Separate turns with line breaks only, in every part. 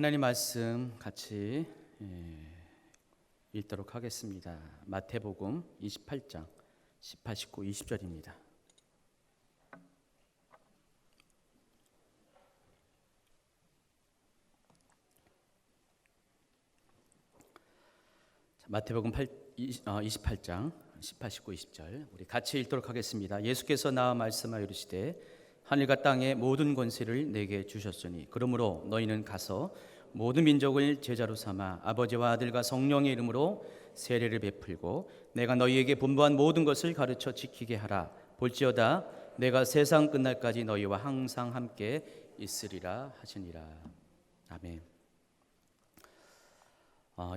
하나님 말씀 같이 읽도록 하겠습니다. 마태복음 28장 18, 19, 20절입니다. 마태복음 28장 18, 19, 20절 우리 같이 읽도록 하겠습니다. 예수께서 나와 말씀하여 이르시되 하늘과 땅의 모든 권세를 내게 주셨으니 그러므로 너희는 가서 모든 민족을 제자로 삼아 아버지와 아들과 성령의 이름으로 세례를 베풀고 내가 너희에게 분부한 모든 것을 가르쳐 지키게 하라. 볼지어다 내가 세상 끝날까지 너희와 항상 함께 있으리라 하시니라. 아멘.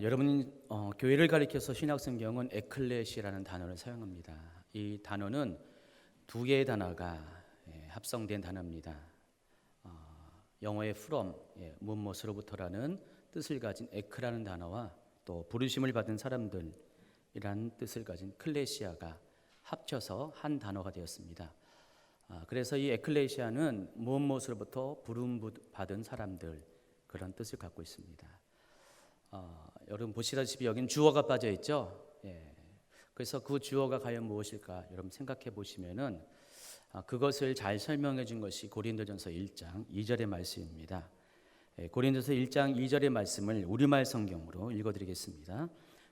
여러분 교회를 가리켜서 신약성경은 에클레시라는 단어를 사용합니다. 이 단어는 두 개의 단어가 합성된 단어입니다. 영어의 from, 무엇으로부터라는 뜻을 가진 에크라는 단어와 또 부르심을 받은 사람들이라는 뜻을 가진 클레시아가 합쳐서 한 단어가 되었습니다. 그래서 이 에클레시아는 무엇으로부터 부름 받은 사람들 그런 뜻을 갖고 있습니다. 여러분 보시다시피 여긴 주어가 빠져 있죠. 그래서 그 주어가 과연 무엇일까 여러분 생각해 보시면은 그것을 잘 설명해 준 것이 고린도전서 1장 2절의 말씀입니다. 고린도서 1장 2절의 말씀을 우리말 성경으로 읽어드리겠습니다.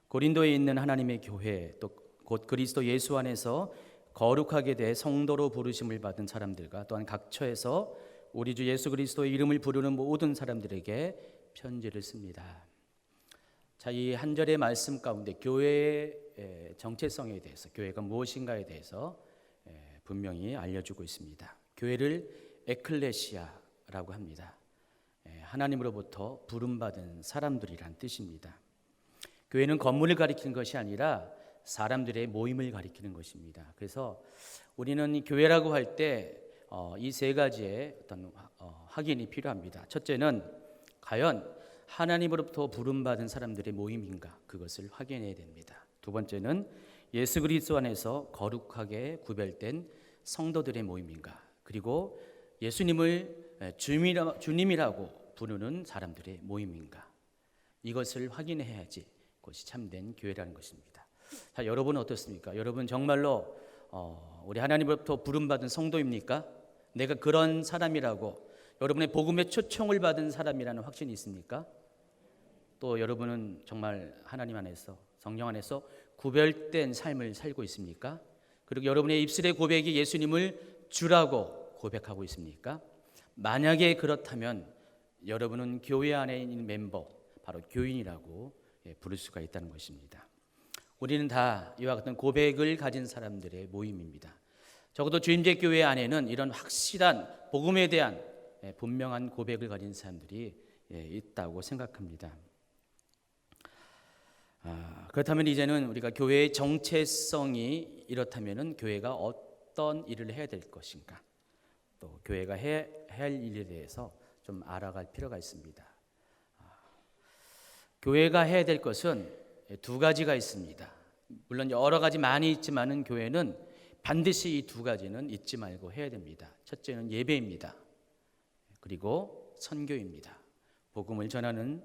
고린도에 있는 하나님의 교회 또 곧 그리스도 예수 안에서 거룩하게 돼 성도로 부르심을 받은 사람들과 또한 각 처에서 우리 주 예수 그리스도의 이름을 부르는 모든 사람들에게 편지를 씁니다. 자, 이 한 절의 말씀 가운데 교회의 정체성에 대해서 교회가 무엇인가에 대해서 분명히 알려주고 있습니다. 교회를 에클레시아라고 합니다. 하나님으로부터 부름받은 사람들이란 뜻입니다. 교회는 건물을 가리키는 것이 아니라 사람들의 모임을 가리키는 것입니다. 그래서 우리는 이 교회라고 할 때 이 세 가지의 어떤 확인이 필요합니다. 첫째는 과연 하나님으로부터 부름받은 사람들의 모임인가 그것을 확인해야 됩니다. 두 번째는 예수 그리스도 안에서 거룩하게 구별된 성도들의 모임인가 그리고 예수님을 주님이라고 부르는 사람들의 모임인가 이것을 확인해야지 그것이 참된 교회라는 것입니다. 자, 여러분은 어떻습니까? 여러분 정말로 우리 하나님으로부터 부름받은 성도입니까? 내가 그런 사람이라고 여러분의 복음의 초청을 받은 사람이라는 확신이 있습니까? 또 여러분은 정말 하나님 안에서 성령 안에서 구별된 삶을 살고 있습니까? 그리고 여러분의 입술의 고백이 예수님을 주라고 고백하고 있습니까? 만약에 그렇다면 여러분은 교회 안에 있는 멤버 바로 교인이라고 부를 수가 있다는 것입니다. 우리는 다 이와 같은 고백을 가진 사람들의 모임입니다. 적어도 주임제 교회 안에는 이런 확실한 복음에 대한 분명한 고백을 가진 사람들이 있다고 생각합니다. 그렇다면 이제는 우리가 교회의 정체성이 이렇다면 교회가 어떤 일을 해야 될 것인가 또 교회가 해야 할 일에 대해서 좀 알아갈 필요가 있습니다. 교회가 해야 될 것은 두 가지가 있습니다. 물론 여러 가지 많이 있지만은 교회는 반드시 이 두 가지는 잊지 말고 해야 됩니다. 첫째는 예배입니다. 그리고 선교입니다. 복음을 전하는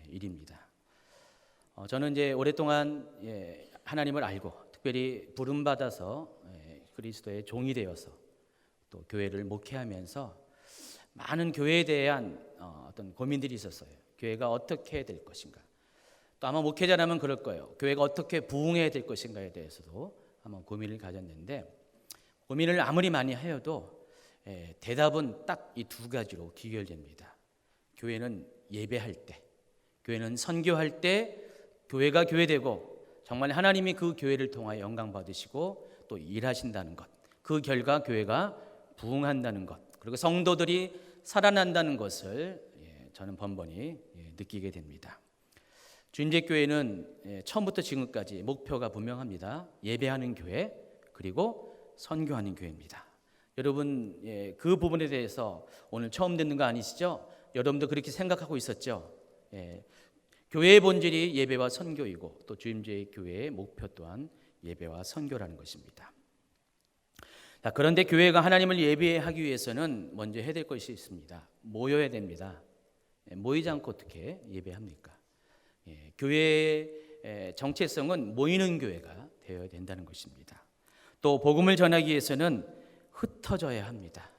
일입니다. 저는 이제 오랫동안 하나님을 알고 특별히 부름 받아서 그리스도의 종이 되어서 또 교회를 목회하면서 많은 교회에 대한 어떤 고민들이 있었어요. 교회가 어떻게 해야 될 것인가. 또 아마 목회자라면 그럴 거예요. 교회가 어떻게 부흥해야 될 것인가에 대해서도 한번 고민을 가졌는데 고민을 아무리 많이 하여도 대답은 딱 이 두 가지로 귀결됩니다. 교회는 예배할 때, 교회는 선교할 때 교회가 교회되고 정말 하나님이 그 교회를 통하여 영광 받으시고 또 일하신다는 것, 그 결과 교회가 부흥한다는 것, 그리고 성도들이 살아난다는 것을 저는 번번이 느끼게 됩니다. 주임제 교회는 처음부터 지금까지 목표가 분명합니다. 예배하는 교회 그리고 선교하는 교회입니다. 여러분 그 부분에 대해서 오늘 처음 듣는 거 아니시죠? 여러분도 그렇게 생각하고 있었죠? 교회의 본질이 예배와 선교이고 또 주임제 교회의 목표 또한 예배와 선교라는 것입니다. 자, 그런데 교회가 하나님을 예배하기 위해서는 먼저 해야 될 것이 있습니다. 모여야 됩니다. 모이지 않고 어떻게 예배합니까? 교회의 정체성은 모이는 교회가 되어야 된다는 것입니다. 또 복음을 전하기 위해서는 흩어져야 합니다.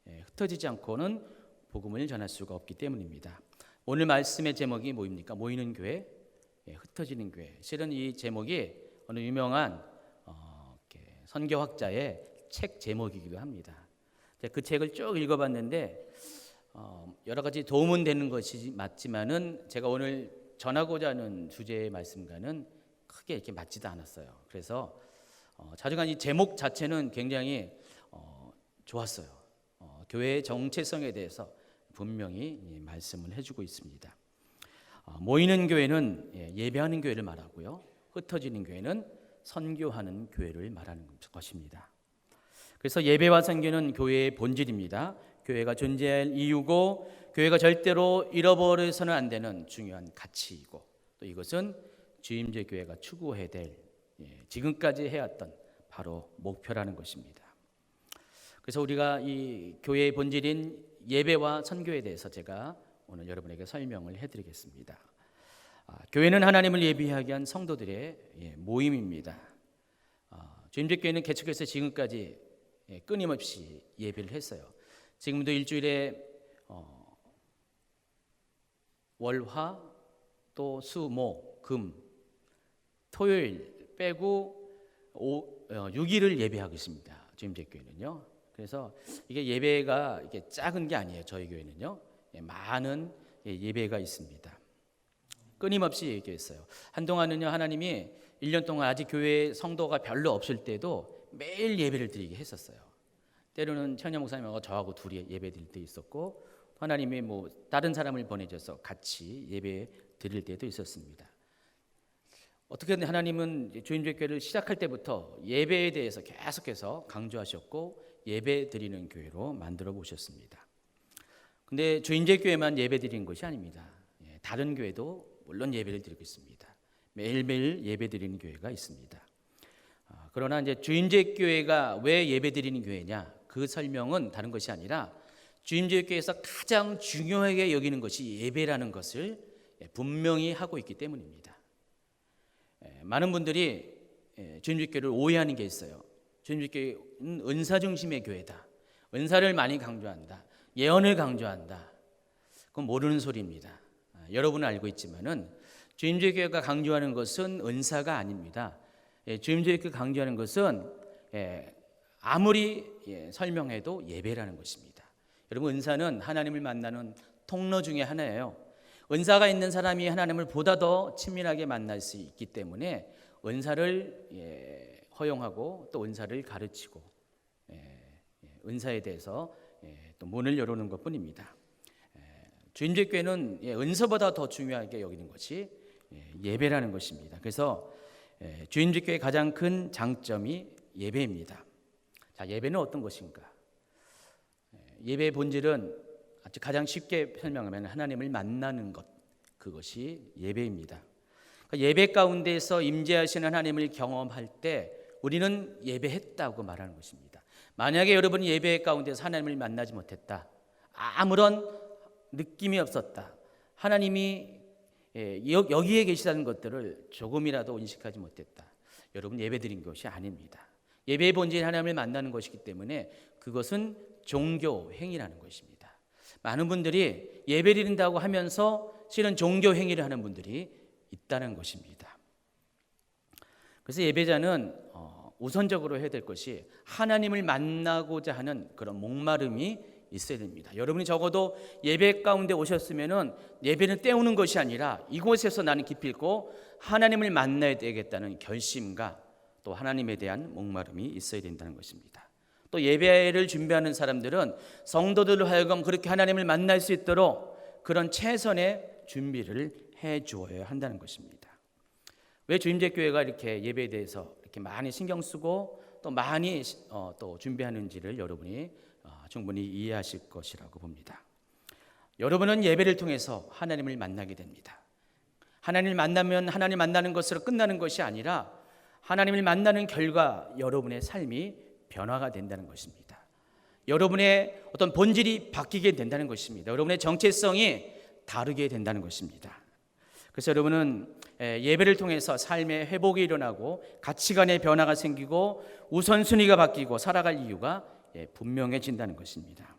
흩어지지 않고는 복음을 전할 수가 없기 때문입니다. 오늘 말씀의 제목이 뭐입니까? 모이는 교회, 흩어지는 교회. 실은 이 제목이 어느 유명한 선교학자의 책 제목이기도 합니다. 그 책을 쭉 읽어봤는데 여러 가지 도움은 되는 것이 맞지만은 제가 오늘 전하고자 하는 주제의 말씀과는 크게 이렇게 맞지도 않았어요. 그래서 자주간 이 제목 자체는 굉장히 좋았어요. 교회의 정체성에 대해서 분명히 말씀을 해주고 있습니다. 모이는 교회는 예배하는 교회를 말하고요. 흩어지는 교회는 선교하는 교회를 말하는 것입니다. 그래서 예배와 선교는 교회의 본질입니다. 교회가 존재할 이유고 교회가 절대로 잃어버려서는 안 되는 중요한 가치이고 또 이것은 주임제 교회가 추구해야 될 지금까지 해왔던 바로 목표라는 것입니다. 그래서 우리가 이 교회의 본질인 예배와 선교에 대해서 제가 오늘 여러분에게 설명을 해드리겠습니다. 교회는 하나님을 예배하기 위한 성도들의 모임입니다. 주임제 교회는 개척해서 지금까지 끊임없이 예배를 했어요. 지금도 일주일에 월, 화, 또 수, 목, 금, 토요일 빼고 6일을 예배하고 있습니다. 주임제 교회는요. 그래서 이게 예배가 이게 작은 게 아니에요. 저희 교회는요. 많은 예배가 있습니다. 끊임없이 얘기했어요. 한동안은요, 하나님이 1년 동안 아직 교회에 성도가 별로 없을 때도 매일 예배를 드리게 했었어요. 때로는 천여 목사님하고 저하고 둘이 예배 드릴 때 있었고, 하나님이 다른 사람을 보내줘서 같이 예배 드릴 때도 있었습니다. 어떻게든 하나님은 주임제 교회를 시작할 때부터 예배에 대해서 계속해서 강조하셨고 예배 드리는 교회로 만들어 보셨습니다. 근데 주임제 교회만 예배 드리는 것이 아닙니다. 다른 교회도 물론 예배를 드리고 있습니다. 매일매일 예배 드리는 교회가 있습니다. 그러나 이제 주임제 교회가 왜 예배 드리는 교회냐? 그 설명은 다른 것이 아니라 주임제 교회에서 가장 중요하게 여기는 것이 예배라는 것을 분명히 하고 있기 때문입니다. 많은 분들이 주임제 교회를 오해하는 게 있어요. 주임제 교회는 은사 중심의 교회다. 은사를 많이 강조한다. 예언을 강조한다. 그건 모르는 소리입니다. 여러분은 알고 있지만은 주임제 교회가 강조하는 것은 은사가 아닙니다. 주임제 교회가 강조하는 것은 아무리 설명해도 예배라는 것입니다. 여러분, 은사는 하나님을 만나는 통로 중에 하나예요. 은사가 있는 사람이 하나님을 보다 더 친밀하게 만날 수 있기 때문에 은사를 허용하고 또 은사를 가르치고 은사에 대해서 또 문을 열어놓는 것뿐입니다. 주임제 교회는 은사보다 더 중요하게 여기는 것이 예배라는 것입니다. 그래서 주임제 교회의 가장 큰 장점이 예배입니다. 자, 예배는 어떤 것인가? 예배의 본질은 아주 가장 쉽게 설명하면 하나님을 만나는 것, 그것이 예배입니다. 그러니까 예배 가운데서 임재하시는 하나님을 경험할 때 우리는 예배했다고 말하는 것입니다. 만약에 여러분이 예배 가운데서 하나님을 만나지 못했다, 아무런 느낌이 없었다, 하나님이 여기에 계시다는 것들을 조금이라도 인식하지 못했다, 여러분 예배 드린 것이 아닙니다. 예배의 본질이 하나님을 만나는 것이기 때문에 그것은 종교 행위라는 것입니다. 많은 분들이 예배 드린다고 하면서 실은 종교 행위를 하는 분들이 있다는 것입니다. 그래서 예배자는 우선적으로 해야 될 것이 하나님을 만나고자 하는 그런 목마름이 있어야 됩니다. 여러분이 적어도 예배 가운데 오셨으면은 예배는 때우는 것이 아니라 이곳에서 나는 기필코 하나님을 만나야 되겠다는 결심과 또 하나님에 대한 목마름이 있어야 된다는 것입니다. 또 예배를 준비하는 사람들은 성도들로 하여금 그렇게 하나님을 만날 수 있도록 그런 최선의 준비를 해 주어야 한다는 것입니다. 왜 주임제 교회가 이렇게 예배에 대해서 이렇게 많이 신경 쓰고 또 많이 또 준비하는지를 여러분이 충분히 이해하실 것이라고 봅니다. 여러분은 예배를 통해서 하나님을 만나게 됩니다. 하나님을 만나면 하나님 만나는 것으로 끝나는 것이 아니라 하나님을 만나는 결과 여러분의 삶이 변화가 된다는 것입니다. 여러분의 어떤 본질이 바뀌게 된다는 것입니다. 여러분의 정체성이 다르게 된다는 것입니다. 그래서 여러분은 예배를 통해서 삶의 회복이 일어나고 가치관의 변화가 생기고 우선순위가 바뀌고 살아갈 이유가 분명해진다는 것입니다.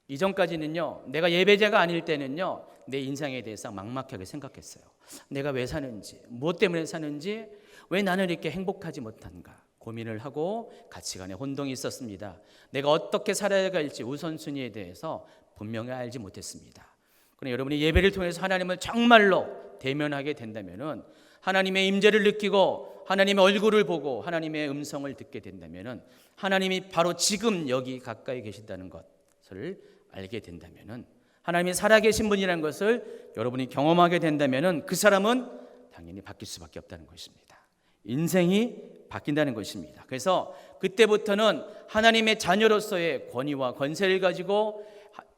이전까지는요, 내가 예배자가 아닐 때는요, 내 인생에 대해서 막막하게 생각했어요. 내가 왜 사는지, 무엇 때문에 사는지, 왜 나는 이렇게 행복하지 못한가 고민을 하고 가치관에 혼동이 있었습니다. 내가 어떻게 살아야 할지 우선순위에 대해서 분명히 알지 못했습니다. 그러나 여러분이 예배를 통해서 하나님을 정말로 대면하게 된다면, 하나님의 임재를 느끼고 하나님의 얼굴을 보고 하나님의 음성을 듣게 된다면, 하나님이 바로 지금 여기 가까이 계신다는 것을 알게 된다면, 하나님이 살아계신 분이라는 것을 여러분이 경험하게 된다면 그 사람은 당연히 바뀔 수밖에 없다는 것입니다. 인생이 바뀐다는 것입니다. 그래서 그때부터는 하나님의 자녀로서의 권위와 권세를 가지고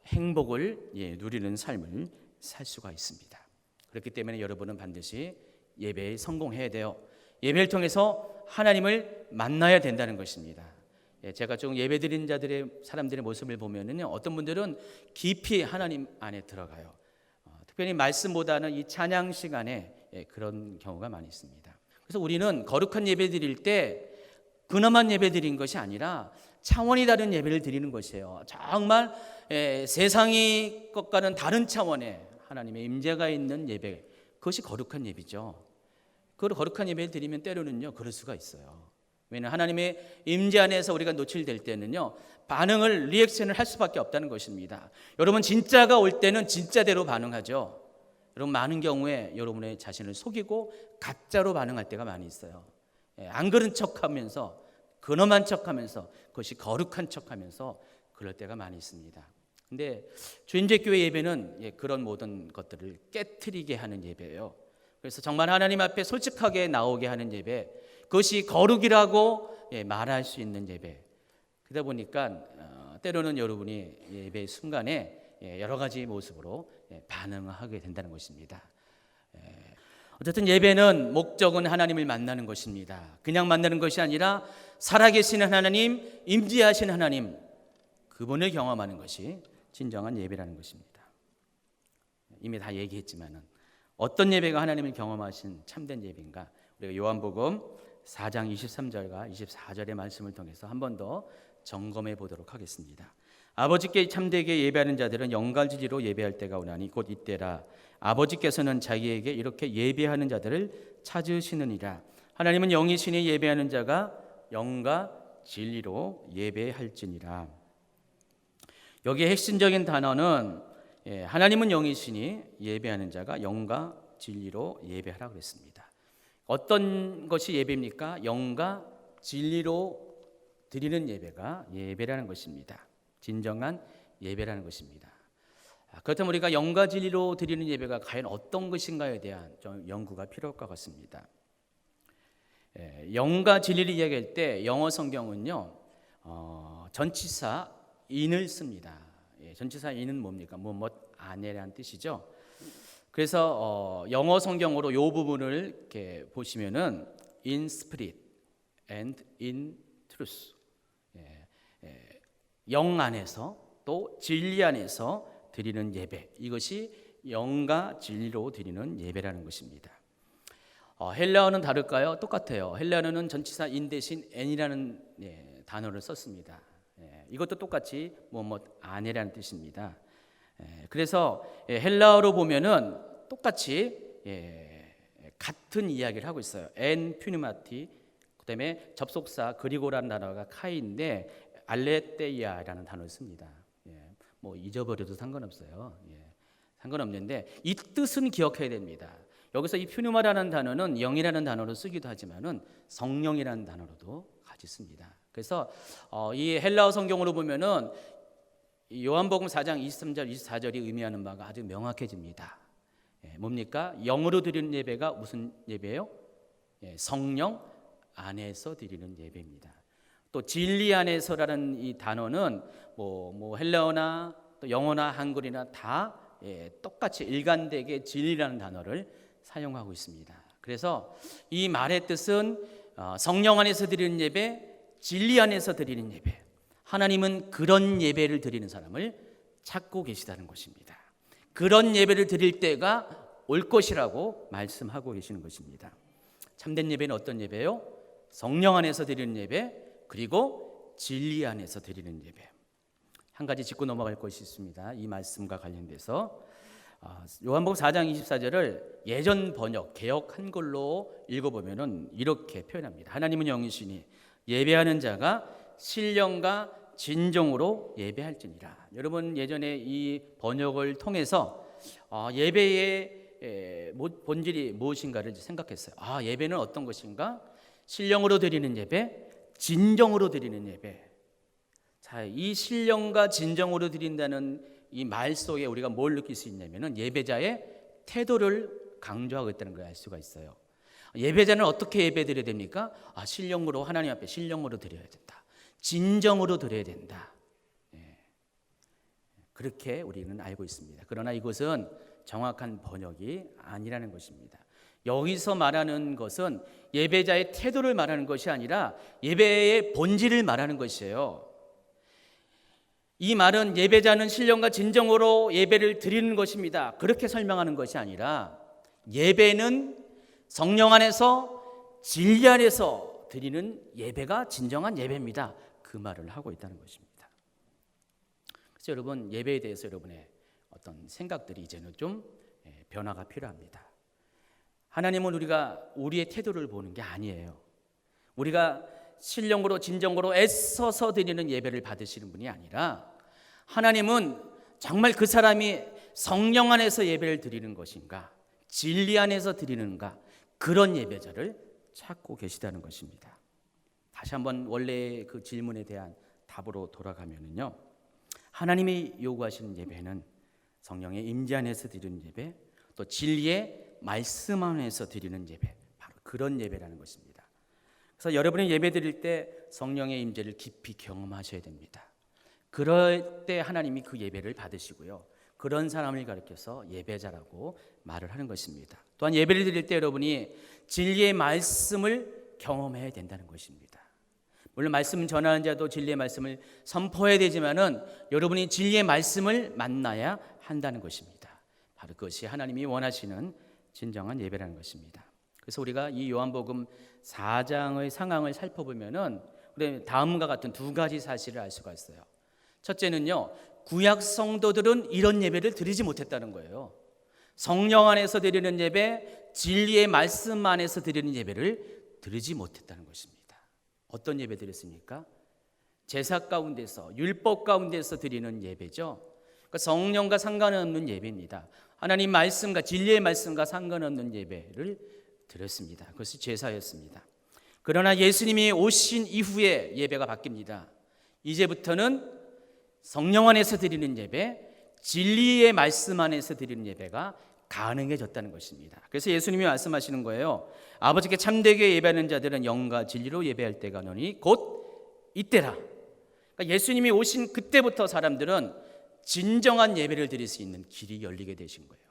행복을 누리는 삶을 살 수가 있습니다. 그렇기 때문에 여러분은 반드시 예배에 성공해야 돼요. 예배를 통해서 하나님을 만나야 된다는 것입니다. 제가 좀 예배 드리는 사람들의 모습을 보면은요, 어떤 분들은 깊이 하나님 안에 들어가요. 특별히 말씀보다는 이 찬양 시간에 그런 경우가 많이 있습니다. 그래서 우리는 거룩한 예배 드릴 때 근엄한 예배 드리는 것이 아니라 차원이 다른 예배를 드리는 것이에요. 정말 세상의 것과는 다른 차원의 하나님의 임재가 있는 예배, 그것이 거룩한 예배죠. 그 거룩한 예배를 드리면 때로는요, 그럴 수가 있어요. 왜냐하면 하나님의 임재 안에서 우리가 노출될 때는요, 반응을 리액션을 할 수밖에 없다는 것입니다. 여러분 진짜가 올 때는 진짜대로 반응하죠. 여러분 많은 경우에 여러분의 자신을 속이고 가짜로 반응할 때가 많이 있어요. 안 그런 척하면서, 근엄한 척하면서, 그것이 거룩한 척하면서 그럴 때가 많이 있습니다. 근데 주인제교회 예배는 그런 모든 것들을 깨트리게 하는 예배예요. 그래서 정말 하나님 앞에 솔직하게 나오게 하는 예배, 그것이 거룩이라고 말할 수 있는 예배. 그러다 보니까 때로는 여러분이 예배 순간에 여러 가지 모습으로 반응하게 된다는 것입니다. 어쨌든 예배는 목적은 하나님을 만나는 것입니다. 그냥 만나는 것이 아니라 살아계시는 하나님, 임재하신 하나님, 그분을 경험하는 것이 진정한 예배라는 것입니다. 이미 다 얘기했지만은 어떤 예배가 하나님을 경험하신 참된 예배인가? 우리가 요한복음 4장 23절과 24절의 말씀을 통해서 한 번 더 점검해 보도록 하겠습니다. 아버지께 참되게 예배하는 자들은 영갈지리로 예배할 때가 오나니 곧 이때라. 아버지께서는 자기에게 이렇게 예배하는 자들을 찾으시느니라. 하나님은 영이시니 예배하는 자가 영과 진리로 예배할지니라. 여기에 핵심적인 단어는 하나님은 영이시니 예배하는 자가 영과 진리로 예배하라 그랬습니다. 어떤 것이 예배입니까? 영과 진리로 드리는 예배가 예배라는 것입니다. 진정한 예배라는 것입니다. 그렇다면 우리가 영과 진리로 드리는 예배가 과연 어떤 것인가에 대한 좀 연구가 필요할 것 같습니다. 영과 진리를 이야기할 때 영어 성경은요, 전치사 in을 씁니다. 전치사 in은 뭡니까? 무엇 안에라는 뜻이죠. 그래서 영어 성경으로 이 부분을 이렇게 보시면은 in spirit and in truth, 영 안에서 또 진리 안에서 드리는 예배, 이것이 영과 진리로 드리는 예배라는 것입니다. 헬라어는 다를까요? 똑같아요. 헬라어는 전치사 in 대신 n이라는 단어를 썼습니다. 이것도 똑같이 무엇 안에라는 뜻입니다. 그래서 헬라어로 보면은 똑같이 같은 이야기를 하고 있어요. 엔 퓨니마티, 그다음에 접속사 그리고라는 단어가 카이인데 알레테이아라는 단어를 씁니다. 뭐 잊어버려도 상관없어요. 상관없는데 이 뜻은 기억해야 됩니다. 여기서 이 퓨니마라는 단어는 영이라는 단어로 쓰기도 하지만은 성령이라는 단어로도 같이 씁니다. 그래서 이 헬라어 성경으로 보면은 요한복음 4장 23절 24절이 의미하는 바가 아주 명확해집니다. 뭡니까? 영으로 드리는 예배가 무슨 예배예요? 성령 안에서 드리는 예배입니다. 또 진리 안에서라는 이 단어는 뭐 헬라어나 또 영어나 한글이나 다 똑같이 일관되게 진리라는 단어를 사용하고 있습니다. 그래서 이 말의 뜻은 성령 안에서 드리는 예배, 진리 안에서 드리는 예배. 하나님은 그런 예배를 드리는 사람을 찾고 계시다는 것입니다. 그런 예배를 드릴 때가 올 것이라고 말씀하고 계시는 것입니다. 참된 예배는 어떤 예배요? 성령 안에서 드리는 예배, 그리고 진리 안에서 드리는 예배. 한 가지 짚고 넘어갈 것이 있습니다. 이 말씀과 관련돼서 요한복음 4장 24절을 예전 번역 개역 한글로 읽어보면은 이렇게 표현합니다. 하나님은 영이시니 예배하는 자가 신령과 진정으로 예배할지니라. 여러분 예전에 이 번역을 통해서 예배의 본질이 무엇인가를 생각했어요. 예배는 어떤 것인가? 신령으로 드리는 예배, 진정으로 드리는 예배. 자, 이 신령과 진정으로 드린다는 이 말 속에 우리가 뭘 느낄 수 있냐면은 예배자의 태도를 강조하고 있다는 걸 알 수가 있어요. 예배자는 어떻게 예배드려야 됩니까? 신령으로, 하나님 앞에 신령으로 드려야 된다. 진정으로 드려야 된다. 그렇게 우리는 알고 있습니다. 그러나 이것은 정확한 번역이 아니라는 것입니다. 여기서 말하는 것은 예배자의 태도를 말하는 것이 아니라 예배의 본질을 말하는 것이에요. 이 말은 예배자는 신령과 진정으로 예배를 드리는 것입니다. 그렇게 설명하는 것이 아니라 예배는 성령 안에서 진리 안에서 드리는 예배가 진정한 예배입니다. 그 말을 하고 있다는 것입니다. 그래서 여러분 예배에 대해서 여러분의 어떤 생각들이 이제는 좀 변화가 필요합니다. 하나님은 우리의 태도를 보는 게 아니에요. 우리가 신령으로 진정으로 애써서 드리는 예배를 받으시는 분이 아니라 하나님은 정말 그 사람이 성령 안에서 예배를 드리는 것인가, 진리 안에서 드리는가, 그런 예배자를 찾고 계시다는 것입니다. 다시 한번 원래 그 질문에 대한 답으로 돌아가면요, 하나님이 요구하시는 예배는 성령의 임재 안에서 드리는 예배, 또 진리의 말씀 안에서 드리는 예배, 바로 그런 예배라는 것입니다. 그래서 여러분이 예배 드릴 때 성령의 임재를 깊이 경험하셔야 됩니다. 그럴 때 하나님이 그 예배를 받으시고요, 그런 사람을 가리켜서 예배자라고 말을 하는 것입니다. 또한 예배를 드릴 때 여러분이 진리의 말씀을 경험해야 된다는 것입니다. 물론 말씀 전하는 자도 진리의 말씀을 선포해야 되지만은 여러분이 진리의 말씀을 만나야 한다는 것입니다. 바로 그것이 하나님이 원하시는 진정한 예배라는 것입니다. 그래서 우리가 이 요한복음 4장의 상황을 살펴보면은 우리 다음과 같은 두 가지 사실을 알 수가 있어요. 첫째는요, 구약 성도들은 이런 예배를 드리지 못했다는 거예요. 성령 안에서 드리는 예배, 진리의 말씀 안에서 드리는 예배를 드리지 못했다는 것입니다. 어떤 예배 드렸습니까? 제사 가운데서, 율법 가운데서 드리는 예배죠. 그러니까 성령과 상관없는 예배입니다. 하나님 말씀과 진리의 말씀과 상관없는 예배를 드렸습니다. 그것이 제사였습니다. 그러나 예수님이 오신 이후에 예배가 바뀝니다. 이제부터는 성령 안에서 드리는 예배, 진리의 말씀 안에서 드리는 예배가 가능해졌다는 것입니다. 그래서 예수님이 말씀하시는 거예요. 아버지께 참되게 예배하는 자들은 영과 진리로 예배할 때가 오니 곧 이때라. 그러니까 예수님이 오신 그때부터 사람들은 진정한 예배를 드릴 수 있는 길이 열리게 되신 거예요.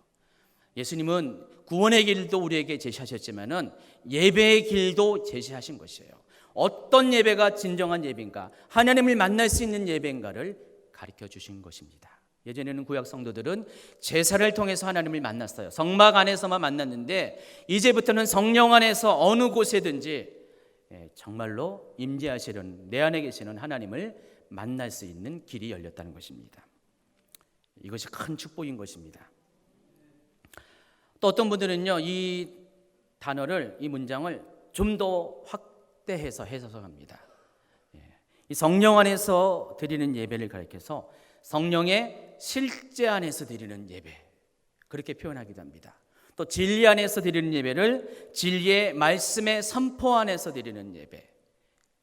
예수님은 구원의 길도 우리에게 제시하셨지만은 예배의 길도 제시하신 것이에요. 어떤 예배가 진정한 예배인가, 하나님을 만날 수 있는 예배인가를 가르쳐 주신 것입니다. 예전에는 구약 성도들은 제사를 통해서 하나님을 만났어요. 성막 안에서만 만났는데 이제부터는 성령 안에서 어느 곳에든지 정말로 임재하시는, 내 안에 계시는 하나님을 만날 수 있는 길이 열렸다는 것입니다. 이것이 큰 축복인 것입니다. 또 어떤 분들은요, 이 단어를, 이 문장을 좀 더 확대해서 해석합니다. 이 성령 안에서 드리는 예배를 가리켜서 성령의 실제 안에서 드리는 예배, 그렇게 표현하기도 합니다. 또 진리 안에서 드리는 예배를 진리의 말씀의 선포 안에서 드리는 예배,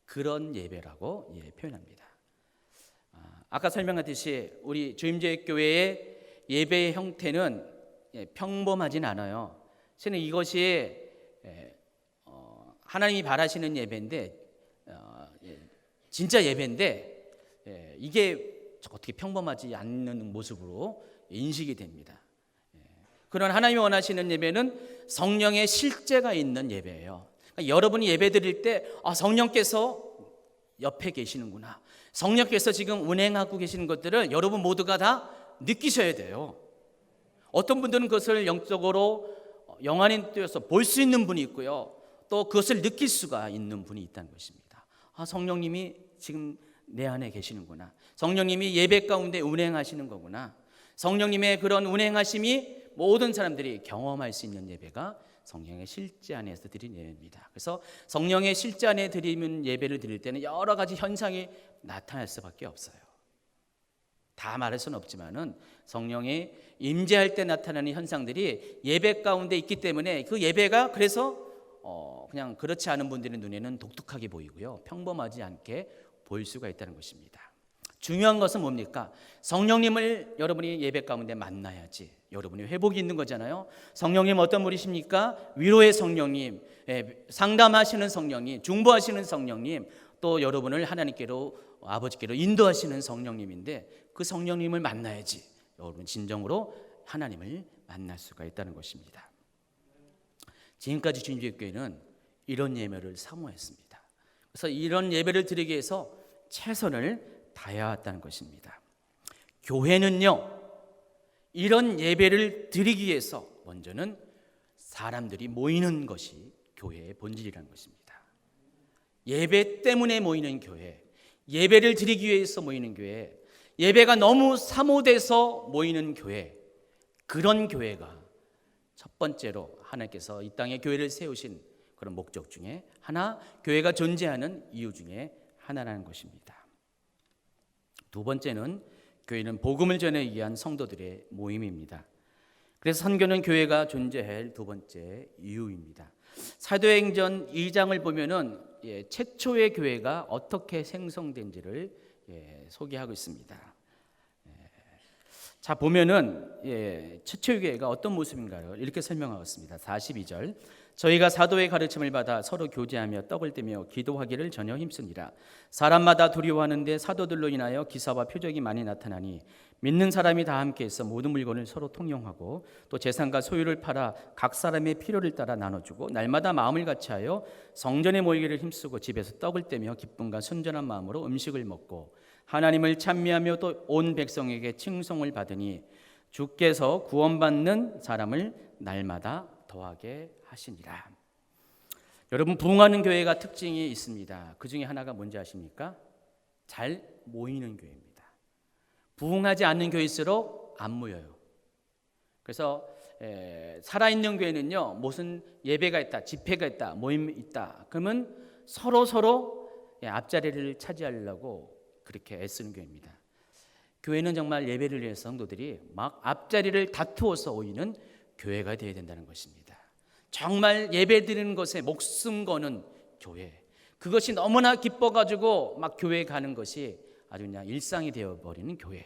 그런 예배라고 표현합니다. 아까 설명했듯이 우리 주임제교회의 예배의 형태는 평범하진 않아요. 실은 이것이 하나님이 바라시는 예배인데, 진짜 예배인데 이게 어떻게 평범하지 않는 모습으로 인식이 됩니다. 그런 하나님이 원하시는 예배는 성령의 실제가 있는 예배예요. 그러니까 여러분이 예배 드릴 때 성령께서 옆에 계시는구나, 성령께서 지금 운행하고 계시는 것들을 여러분 모두가 다 느끼셔야 돼요. 어떤 분들은 그것을 영적으로 영안에 뜨여서 볼 수 있는 분이 있고요. 또 그것을 느낄 수가 있는 분이 있다는 것입니다. 성령님이 지금 내 안에 계시는구나. 성령님이 예배 가운데 운행하시는 거구나. 성령님의 그런 운행하심이 모든 사람들이 경험할 수 있는 예배가 성령의 실제 안에서 드린 예배입니다. 그래서 성령의 실제 안에 드리는 예배를 드릴 때는 여러 가지 현상이 나타날 수밖에 없어요. 다 말할 수는 없지만은 성령이 임재할 때 나타나는 현상들이 예배 가운데 있기 때문에 그 예배가 그래서 그냥 그렇지 않은 분들의 눈에는 독특하게 보이고요, 평범하지 않게 보일 수가 있다는 것입니다. 중요한 것은 뭡니까? 성령님을 여러분이 예배 가운데 만나야지 여러분이 회복이 있는 거잖아요. 성령님 어떤 분이십니까? 위로의 성령님, 상담하시는 성령님, 중보하시는 성령님, 또 여러분을 하나님께로, 아버지께로 인도하시는 성령님인데 그 성령님을 만나야지 여러분 진정으로 하나님을 만날 수가 있다는 것입니다. 지금까지 주님교회는 이런 예배를 사모했습니다. 그래서 이런 예배를 드리기 위해서 최선을 다해왔다는 것입니다. 교회는요, 이런 예배를 드리기 위해서 먼저는 사람들이 모이는 것이 교회의 본질이라는 것입니다. 예배 때문에 모이는 교회, 예배를 드리기 위해서 모이는 교회, 예배가 너무 사모돼서 모이는 교회, 그런 교회가 첫 번째로 하나님께서 이 땅에 교회를 세우신 그런 목적 중에 하나, 교회가 존재하는 이유 중에 하나라는 것입니다. 두 번째는 교회는 복음을 전하기 위한 성도들의 모임입니다. 그래서 선교는 교회가 존재할 두 번째 이유입니다. 사도행전 2장을 보면은 최초의 교회가 어떻게 생성된지를 소개하고 있습니다. 자, 보면은 최초의 교회가 어떤 모습인가요? 이렇게 설명하고 있습니다. 42절. 저희가 사도의 가르침을 받아 서로 교제하며 떡을 떼며 기도하기를 전혀 힘쓰니라. 사람마다 두려워하는데 사도들로 인하여 기사와 표적이 많이 나타나니 믿는 사람이 다 함께해서 모든 물건을 서로 통용하고 또 재산과 소유를 팔아 각 사람의 필요를 따라 나눠주고 날마다 마음을 같이하여 성전에 모이기를 힘쓰고 집에서 떡을 떼며 기쁨과 순전한 마음으로 음식을 먹고 하나님을 찬미하며 또 온 백성에게 칭송을 받으니 주께서 구원받는 사람을 날마다 더하게 하시니라. 여러분, 부흥하는 교회가 특징이 있습니다. 그 중에 하나가 뭔지 아십니까? 잘 모이는 교회입니다. 부흥하지 않는 교회일수록 안 모여요. 그래서 살아있는 교회는요, 무슨 예배가 있다, 집회가 있다, 모임이 있다, 그러면 서로 앞자리를 차지하려고 그렇게 애쓰는 교회입니다. 교회는 정말 예배를 위해서 성도들이 막 앞자리를 다투어서 오이는 교회가 되어야 된다는 것입니다. 정말 예배 드리는 것에 목숨 거는 교회, 그것이 너무나 기뻐가지고 막 교회 가는 것이 아주 그냥 일상이 되어버리는 교회,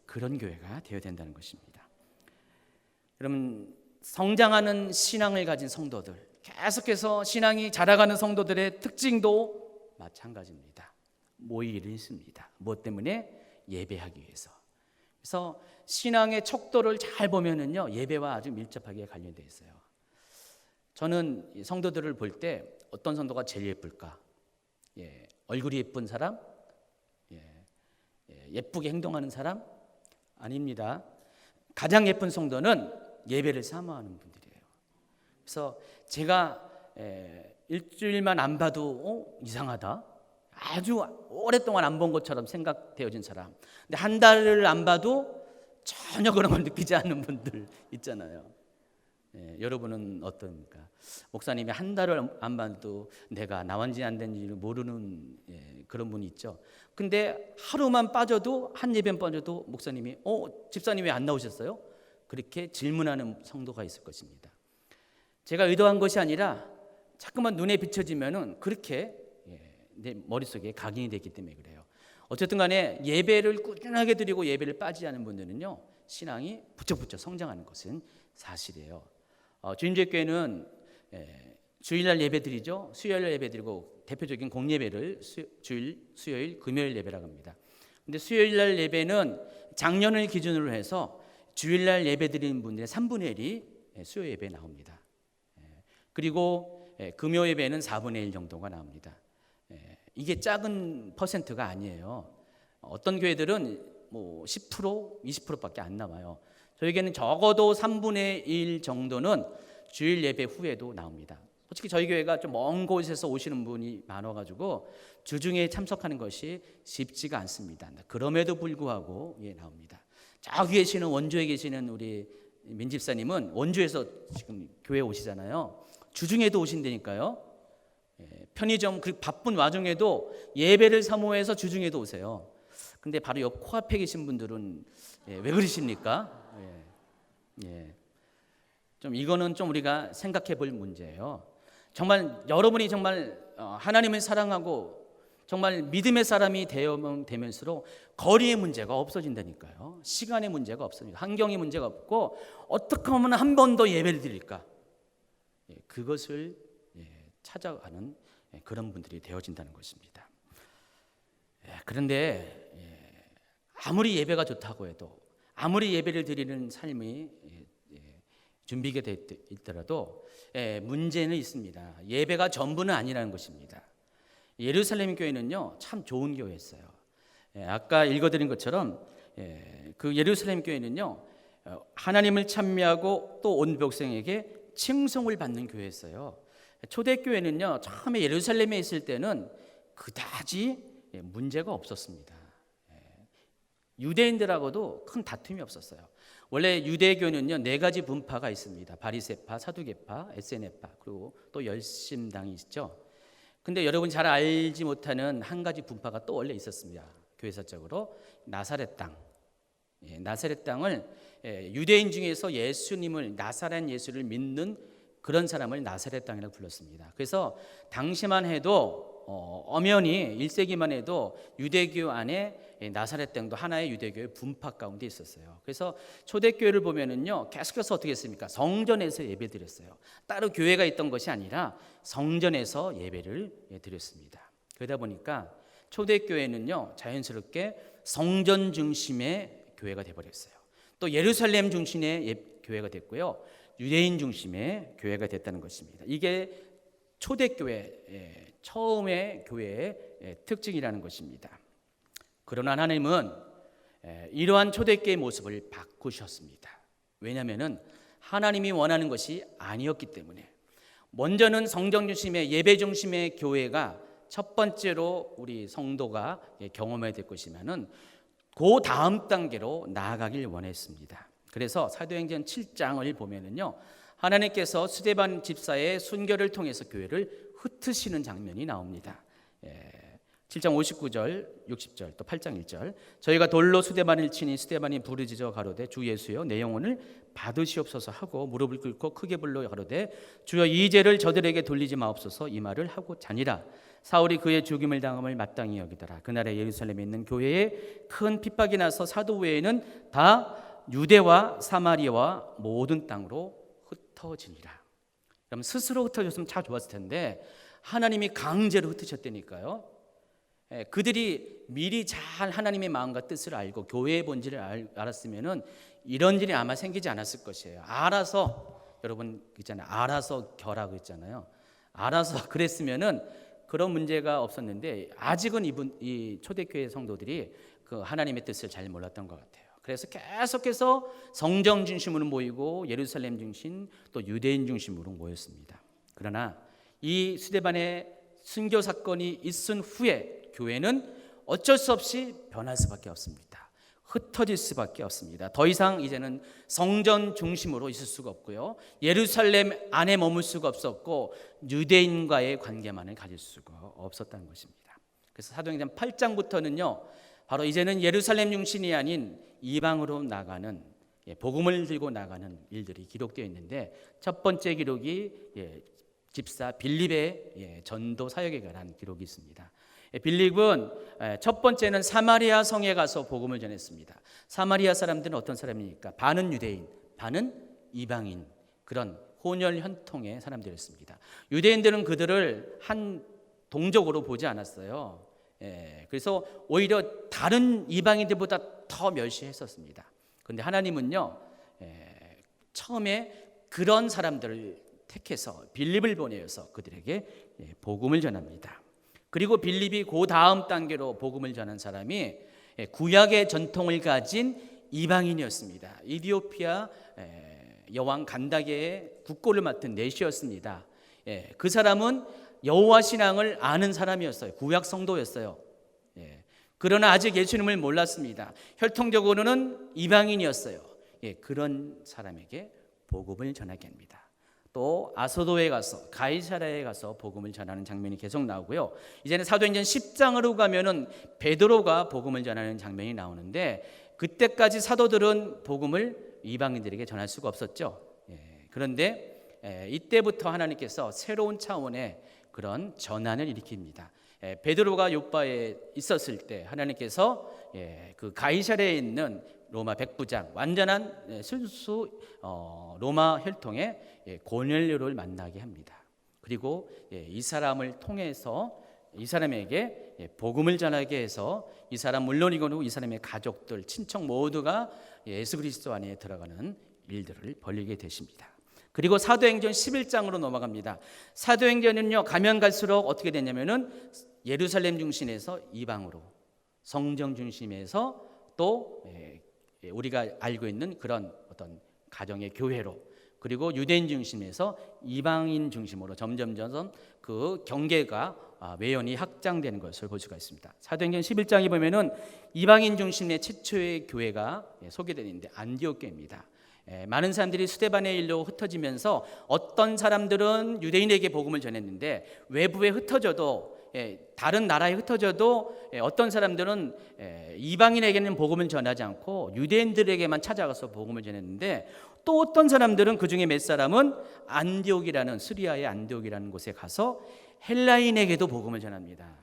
그런 교회가 되어야 된다는 것입니다. 여러분, 성장하는 신앙을 가진 성도들, 계속해서 신앙이 자라가는 성도들의 특징도 마찬가지입니다. 모이기를 했습니다. 무엇 때문에? 예배하기 위해서. 그래서 신앙의 척도를 잘 보면은요, 예배와 아주 밀접하게 관련되어 있어요. 저는 성도들을 볼 때 어떤 성도가 제일 예쁠까? 얼굴이 예쁜 사람? 예쁘게 행동하는 사람? 아닙니다. 가장 예쁜 성도는 예배를 사모하는 분들이에요. 그래서 제가 일주일만 안 봐도 이상하다, 아주 오랫동안 안 본 것처럼 생각되어진 사람, 근데 한 달을 안 봐도 전혀 그런 걸 느끼지 않는 분들 있잖아요. 여러분은 어떻습니까? 목사님이 한 달을 안 봐도 내가 나온지 안 된지 모르는 그런 분이 있죠. 근데 하루만 빠져도, 한 예배만 빠져도 목사님이 집사님 왜 안 나오셨어요? 그렇게 질문하는 성도가 있을 것입니다. 제가 의도한 것이 아니라 자꾸만 눈에 비춰지면은 그렇게 내 머릿속에 각인이 됐기 때문에 그래요. 어쨌든 간에 예배를 꾸준하게 드리고 예배를 빠지지 않은 분들은요, 신앙이 부쩍부쩍 성장하는 것은 사실이에요. 주님제교회는 주일날 예배 드리죠. 수요일 예배 드리고 대표적인 공예배를 주일, 수요일, 금요일 예배라고 합니다. 근데 수요일날 예배는 작년을 기준으로 해서 주일날 예배 드리는 분들의 3분의 1이 수요 예배에 나옵니다. 그리고 금요 예배는 4분의 1 정도가 나옵니다. 이게 작은 퍼센트가 아니에요. 어떤 교회들은 뭐 10%, 20%밖에 안 나와요. 저에게는 적어도 3분의 1 정도는 주일 예배 후에도 나옵니다. 솔직히 저희 교회가 좀 먼 곳에서 오시는 분이 많아가지고 주중에 참석하는 것이 쉽지가 않습니다. 그럼에도 불구하고 나옵니다. 저 위에 계시는 원주에 계시는 우리 민집사님은 원주에서 지금 교회 오시잖아요. 주중에도 오신다니까요. 편의점 그 바쁜 와중에도 예배를 사모해서 주중에도 오세요. 근데 바로 옆 코앞에 계신 분들은 왜 그러십니까? 좀 이거는 좀 우리가 생각해 볼 문제예요. 정말 여러분이 정말 하나님을 사랑하고 정말 믿음의 사람이 되면서록 거리의 문제가 없어진다니까요. 시간의 문제가 없어집니다. 환경의 문제가 없고 어떻게 하면 한 번 더 예배를 드릴까? 그것을 찾아가는 그런 분들이 되어진다는 것입니다. 그런데 아무리 예배가 좋다고 해도 아무리 예배를 드리는 삶이 준비가 되어 있더라도 문제는 있습니다. 예배가 전부는 아니라는 것입니다. 예루살렘 교회는요 참 좋은 교회였어요. 아까 읽어드린 것처럼 그 예루살렘 교회는요 하나님을 찬미하고 또 온 백성에게 칭송을 받는 교회였어요. 초대교회는요 처음에 예루살렘에 있을 때는 그다지 문제가 없었습니다. 유대인들하고도 큰 다툼이 없었어요. 원래 유대교는요 4가지 분파가 있습니다. 바리새파, 사두개파, 에세네파, 그리고 또 열심당이 있죠. 근데 여러분 잘 알지 못하는 한 가지 분파가 또 원래 있었습니다. 교회사적으로 나사렛 땅. 나사렛 땅을 유대인 중에서 예수님을 나사렛 예수를 믿는 그런 사람을 나사렛 땅이라고 불렀습니다. 그래서 당시만 해도 엄연히 1세기만 해도 유대교 안에 나사렛 땅도 하나의 유대교의 분파 가운데 있었어요. 그래서 초대교회를 보면은요 계속해서 어떻게 했습니까? 성전에서 예배드렸어요. 따로 교회가 있던 것이 아니라 성전에서 예배를 드렸습니다. 그러다 보니까 초대교회는요 자연스럽게 성전 중심의 교회가 되어버렸어요. 또 예루살렘 중심의 교회가 됐고요, 유대인 중심의 교회가 됐다는 것입니다. 이게 초대교회 처음의 교회의 특징이라는 것입니다. 그러나 하나님은 이러한 초대교회의 모습을 바꾸셨습니다. 왜냐하면 하나님이 원하는 것이 아니었기 때문에. 먼저는 성경 중심의 예배 중심의 교회가 첫 번째로 우리 성도가 경험해야 될 것이면은 그 다음 단계로 나아가길 원했습니다. 그래서 사도행전 7장을 보면은요 하나님께서 스데반 집사의 순교를 통해서 교회를 흩으시는 장면이 나옵니다. 7장 59절, 60절, 또 8장 1절. 저희가 돌로 스데반을 치니 스데반이 부르짖어 가로되 주 예수여 내 영혼을 받으시옵소서 하고 무릎을 꿇고 크게 불러 가로되 주여 이 죄를 저들에게 돌리지 마옵소서 이 말을 하고 자니라. 사울이 그의 죽임을 당함을 마땅히 여기더라. 그날에 예루살렘에 있는 교회에 큰 핍박이 나서 사도 외에는 다 유대와 사마리아와 모든 땅으로 흩어지니라. 그럼 스스로 흩어졌으면 참 좋았을 텐데 하나님이 강제로 흩으셨다니까요. 그들이 미리 잘 하나님의 마음과 뜻을 알고 교회의 본질을 알았으면은 이런 일이 아마 생기지 않았을 것이에요. 알아서, 여러분 있잖아요, 알아서 결하고 있잖아요. 알아서 그랬으면은 그런 문제가 없었는데 아직은 이 초대교회 성도들이 그 하나님의 뜻을 잘 몰랐던 것 같아요. 그래서 계속해서 성정 중심으로 모이고 예루살렘 중심 또 유대인 중심으로 모였습니다. 그러나 이 스데반의 순교 사건이 있은 후에 교회는 어쩔 수 없이 변할 수밖에 없습니다. 흩어질 수밖에 없습니다. 더 이상 이제는 성전 중심으로 있을 수가 없고요, 예루살렘 안에 머물 수가 없었고 유대인과의 관계만을 가질 수가 없었다는 것입니다. 그래서 사도행전 8장부터는요 바로 이제는 예루살렘 중심이 아닌 이방으로 나가는, 복음을 들고 나가는 일들이 기록되어 있는데 첫 번째 기록이 집사 빌립의 전도 사역에 관한 기록이 있습니다. 빌립은 첫 번째는 사마리아 성에 가서 복음을 전했습니다. 사마리아 사람들은 어떤 사람입니까? 반은 유대인, 반은 이방인, 그런 혼혈 현통의 사람들이었습니다. 유대인들은 그들을 한 동족으로 보지 않았어요. 그래서 오히려 다른 이방인들보다 더 멸시했었습니다. 그런데 하나님은요 처음에 그런 사람들을 택해서 빌립을 보내어서 그들에게 복음을 전합니다. 그리고 빌립이 그 다음 단계로 복음을 전한 사람이 구약의 전통을 가진 이방인이었습니다. 이디오피아 여왕 간다게의 국고를 맡은 내시였습니다. 그 사람은 여호와 신앙을 아는 사람이었어요. 구약 성도였어요. 그러나 아직 예수님을 몰랐습니다. 혈통적으로는 이방인이었어요. 그런 사람에게 복음을 전하게 합니다. 또 아소도에 가서 가이사랴에 가서 복음을 전하는 장면이 계속 나오고요. 이제는 사도행전 10장으로 가면은 베드로가 복음을 전하는 장면이 나오는데, 그때까지 사도들은 복음을 이방인들에게 전할 수가 없었죠. 그런데 이때부터 하나님께서 새로운 차원의 그런 전환을 일으킵니다. 베드로가 요바에 있었을 때 하나님께서 그 가이사랴에 있는 로마 백부장, 완전한 순수 로마 혈통의 고넬료를 만나게 합니다. 그리고 이 사람을 통해서 이 사람에게 복음을 전하게 해서 이 사람 물론이고 이 사람의 가족들, 친척 모두가 예수 그리스도 안에 들어가는 일들을 벌이게 되십니다. 그리고 사도행전 11장으로 넘어갑니다. 사도행전은요, 가면 갈수록 어떻게 되냐면은 예루살렘 중심에서 이방으로, 성정 중심에서 또 우리가 알고 있는 그런 어떤 가정의 교회로, 그리고 유대인 중심에서 이방인 중심으로 점점 그 경계가 외연히 확장되는 것을 볼 수가 있습니다. 사도행전 11장에 보면은 이방인 중심의 최초의 교회가 소개되는데 안디옥교입니다. 많은 사람들이 스데반의 일로 흩어지면서 어떤 사람들은 유대인에게 복음을 전했는데 외부에 흩어져도, 다른 나라에 흩어져도 어떤 사람들은 이방인에게는 복음을 전하지 않고 유대인들에게만 찾아가서 복음을 전했는데, 또 어떤 사람들은 그 중에 몇 사람은 안디옥이라는, 시리아의 안디옥이라는 곳에 가서 헬라인에게도 복음을 전합니다.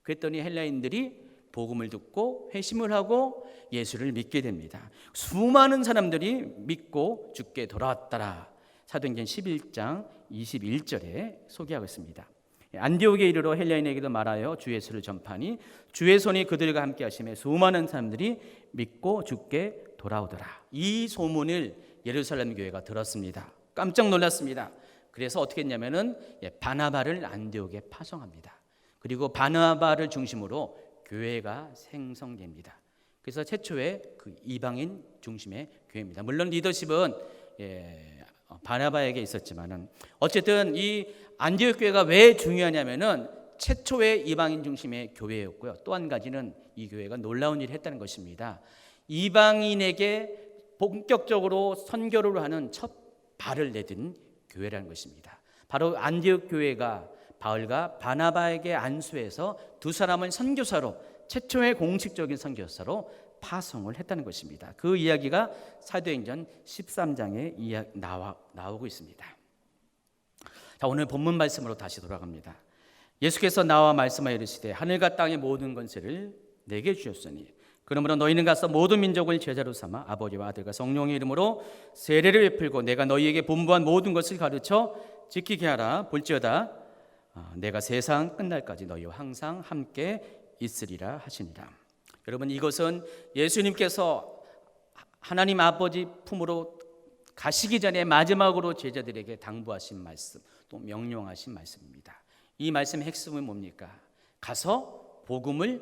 그랬더니 헬라인들이 복음을 듣고 회심을 하고 예수를 믿게 됩니다. 수많은 사람들이 믿고 주께 돌아왔더라. 사도행전 11장 21절에 소개하고 있습니다. 안디옥에 이르러 헬라인에게도 말하여 주 예수를 전파니 주의 손이 그들과 함께 하심에 수많은 사람들이 믿고 주께 돌아오더라. 이 소문을 예루살렘 교회가 들었습니다. 깜짝 놀랐습니다. 그래서 어떻게 했냐면은 바나바를 안디옥에 파송합니다. 그리고 바나바를 중심으로 교회가 생성됩니다. 그래서 최초의 그 이방인 중심의 교회입니다. 물론 리더십은 바나바에게 있었지만은 어쨌든 이 안디옥 교회가 왜 중요하냐면은 최초의 이방인 중심의 교회였고요. 또 한 가지는 이 교회가 놀라운 일을 했다는 것입니다. 이방인에게 본격적으로 선교를 하는 첫 발을 내딘 교회라는 것입니다. 바로 안디옥 교회가 바울과 바나바에게 안수해서 두 사람을 선교사로, 최초의 공식적인 선교사로 파송을 했다는 것입니다. 그 이야기가 사도행전 13장에 나오고 있습니다. 자, 오늘 본문 말씀으로 다시 돌아갑니다. 예수께서 나와 말씀하여 이르시되 하늘과 땅의 모든 권세를 내게 주셨으니 그러므로 너희는 가서 모든 민족을 제자로 삼아 아버지와 아들과 성령의 이름으로 세례를 베풀고 내가 너희에게 분부한 모든 것을 가르쳐 지키게 하라. 볼지어다 내가 세상 끝날까지 너희와 항상 함께 있으리라 하시니라. 여러분, 이것은 예수님께서 하나님 아버지 품으로 가시기 전에 마지막으로 제자들에게 당부하신 말씀, 또 명령하신 말씀입니다. 이 말씀의 핵심은 뭡니까? 가서 복음을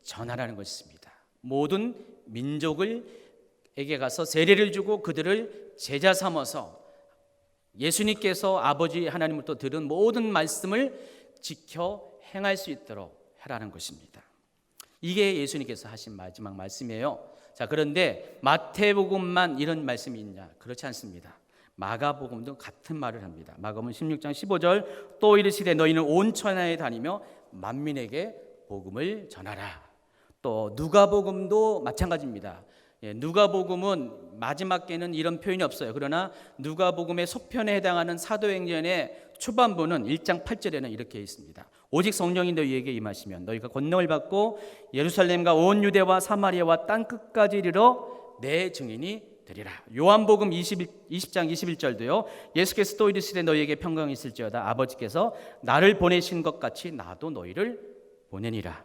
전하라는 것입니다. 모든 민족에게 가서 세례를 주고 그들을 제자 삼아서 예수님께서 아버지 하나님으로부터 들은 모든 말씀을 지켜 행할 수 있도록 하라는 것입니다. 이게 예수님께서 하신 마지막 말씀이에요. 자, 그런데 마태복음만 이런 말씀이 있냐? 그렇지 않습니다. 마가복음도 같은 말을 합니다. 마가복음 16장 15절 또 이르시되 너희는 온 천하에 다니며 만민에게 복음을 전하라. 또 누가복음도 마찬가지입니다. 누가복음은 마지막에는 이런 표현이 없어요. 그러나 누가복음의 속편에 해당하는 사도행전의 초반부는 1장 8절에는 이렇게 있습니다. 오직 성령이 너희에게 임하시면 너희가 권능을 받고 예루살렘과 온 유대와 사마리아와 땅 끝까지 이르러 내 증인이 되리라. 요한복음 20장 21절도요. 예수께서 또 이르시되 너희에게 평강이 있을지어다. 아버지께서 나를 보내신 것 같이 나도 너희를 보내니라.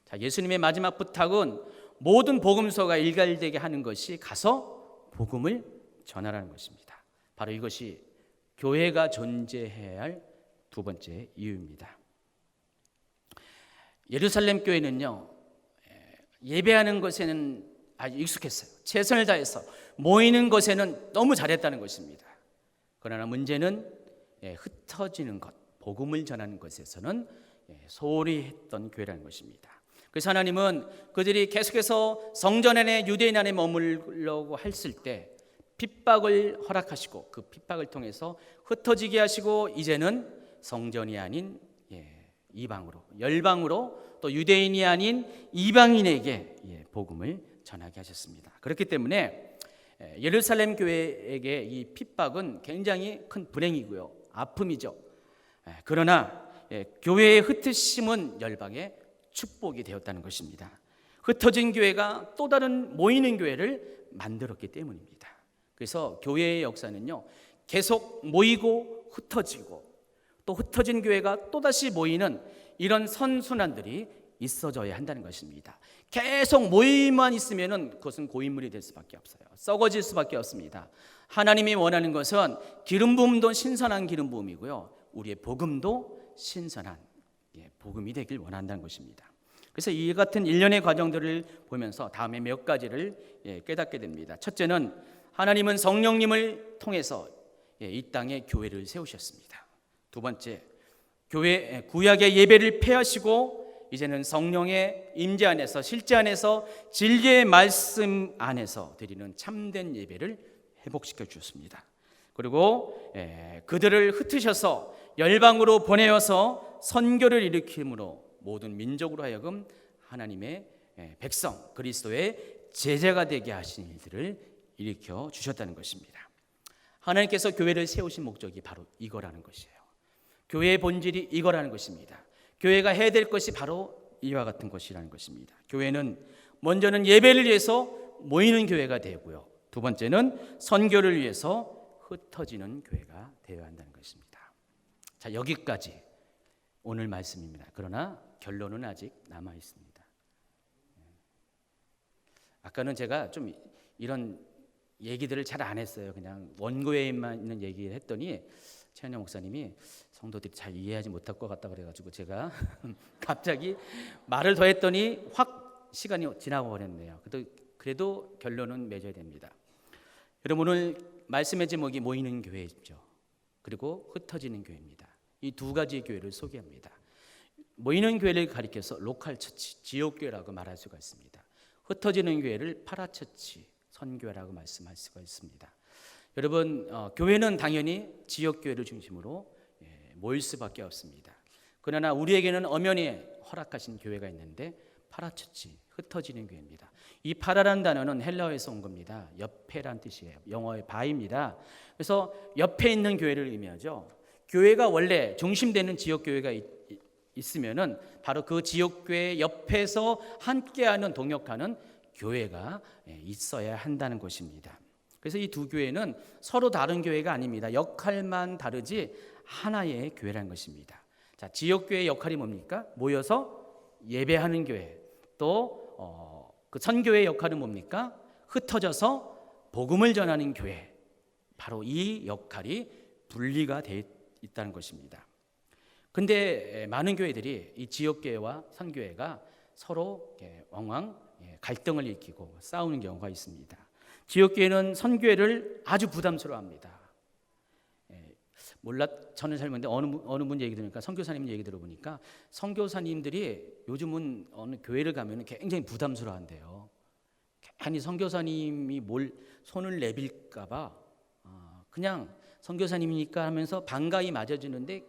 자, 예수님의 마지막 부탁은 모든 복음서가 일갈되게 하는 것이 가서 복음을 전하라는 것입니다. 바로 이것이 교회가 존재해야 할 두 번째 이유입니다. 예루살렘 교회는요, 예배하는 것에는 아주 익숙했어요. 최선을 다해서 모이는 것에는 너무 잘했다는 것입니다. 그러나 문제는 흩어지는 것, 복음을 전하는 것에서는 소홀히 했던 교회라는 것입니다. 그래서 하나님은 그들이 계속해서 성전 안에 유대인 안에 머물려고 했을 때 핍박을 허락하시고 그 핍박을 통해서 흩어지게 하시고 이제는 성전이 아닌 이방으로, 열방으로, 또 유대인이 아닌 이방인에게 복음을 전하게 하셨습니다. 그렇기 때문에 예루살렘 교회에게 이 핍박은 굉장히 큰 불행이고요, 아픔이죠. 그러나 교회의 흩으심은 열방의 축복이 되었다는 것입니다. 흩어진 교회가 또 다른 모이는 교회를 만들었기 때문입니다. 그래서 교회의 역사는요, 계속 모이고 흩어지고 또 흩어진 교회가 또다시 모이는 이런 선순환들이 있어져야 한다는 것입니다. 계속 모임만 있으면 그것은 고인물이 될 수밖에 없어요. 썩어질 수밖에 없습니다. 하나님이 원하는 것은 기름 부음도 신선한 기름 부음이고요, 우리의 복음도 신선한 복음이 되길 원한다는 것입니다. 그래서 이 같은 일련의 과정들을 보면서 다음에 몇 가지를 깨닫게 됩니다. 첫째는 하나님은 성령님을 통해서 이 땅에 교회를 세우셨습니다. 두 번째, 교회 구약의 예배를 폐하시고 이제는 성령의 임재 안에서, 실제 안에서, 진리의 말씀 안에서 드리는 참된 예배를 회복시켜 주셨습니다. 그리고 그들을 흩으셔서 열방으로 보내어서 선교를 일으킴으로 모든 민족으로 하여금 하나님의 백성, 그리스도의 제자가 되게 하신 일들을 일으켜 주셨다는 것입니다. 하나님께서 교회를 세우신 목적이 바로 이거라는 것이에요. 교회의 본질이 이거라는 것입니다. 교회가 해야 될 것이 바로 이와 같은 것이라는 것입니다. 교회는 먼저는 예배를 위해서 모이는 교회가 되고요, 두 번째는 선교를 위해서 흩어지는 교회가 되어야 한다는 것입니다. 자, 여기까지 오늘 말씀입니다. 그러나 결론은 아직 남아 있습니다. 아까는 제가 좀 이런 얘기들을 잘 안 했어요. 그냥 원고에만 있는 얘기를 했더니 최현영 목사님이 성도들이 잘 이해하지 못할 것 같다 그래가지고 제가 갑자기 말을 더 했더니 확 시간이 지나고 버렸네요. 그래도 결론은 맺어야 됩니다. 여러분, 오늘 말씀의 제목이 모이는 교회죠. 그리고 흩어지는 교회입니다. 이 두 가지의 교회를 소개합니다. 모이는 교회를 가리켜서 로컬 처치, 지역교회라고 말할 수가 있습니다. 흩어지는 교회를 파라처치, 선교회라고 말씀할 수가 있습니다. 여러분, 교회는 당연히 지역교회를 중심으로 모일 수밖에 없습니다. 그러나 우리에게는 엄연히 허락하신 교회가 있는데 파라처치, 흩어지는 교회입니다. 이 파라라는 단어는 헬라어에서 온 겁니다. 옆에란 뜻이에요. 영어의 바입니다. 그래서 옆에 있는 교회를 의미하죠. 교회가 원래 중심되는 지역교회가 있으면은 바로 그 지역교회 옆에서 함께하는, 동역하는 교회가 있어야 한다는 것입니다. 그래서 이 두 교회는 서로 다른 교회가 아닙니다. 역할만 다르지 하나의 교회라는 것입니다. 자, 지역교회의 역할이 뭡니까? 모여서 예배하는 교회. 또 그 선교회의 역할은 뭡니까? 흩어져서 복음을 전하는 교회. 바로 이 역할이 분리가 되어 있다는 것입니다. 근데 많은 교회들이 이 지역교회와 선교회가 서로 왕왕 갈등을 일으키고 싸우는 경우가 있습니다. 지역교회는 선교회를 아주 부담스러워합니다. 저는 잘 모르는데 어느 분 얘기 들으니까, 선교사님 얘기 들어보니까 선교사님들이 요즘은 어느 교회를 가면 굉장히 부담스러워한대요. 괜히 선교사님이 손을 내빌까봐 그냥 선교사님이니까 하면서 반가이 맞아주는데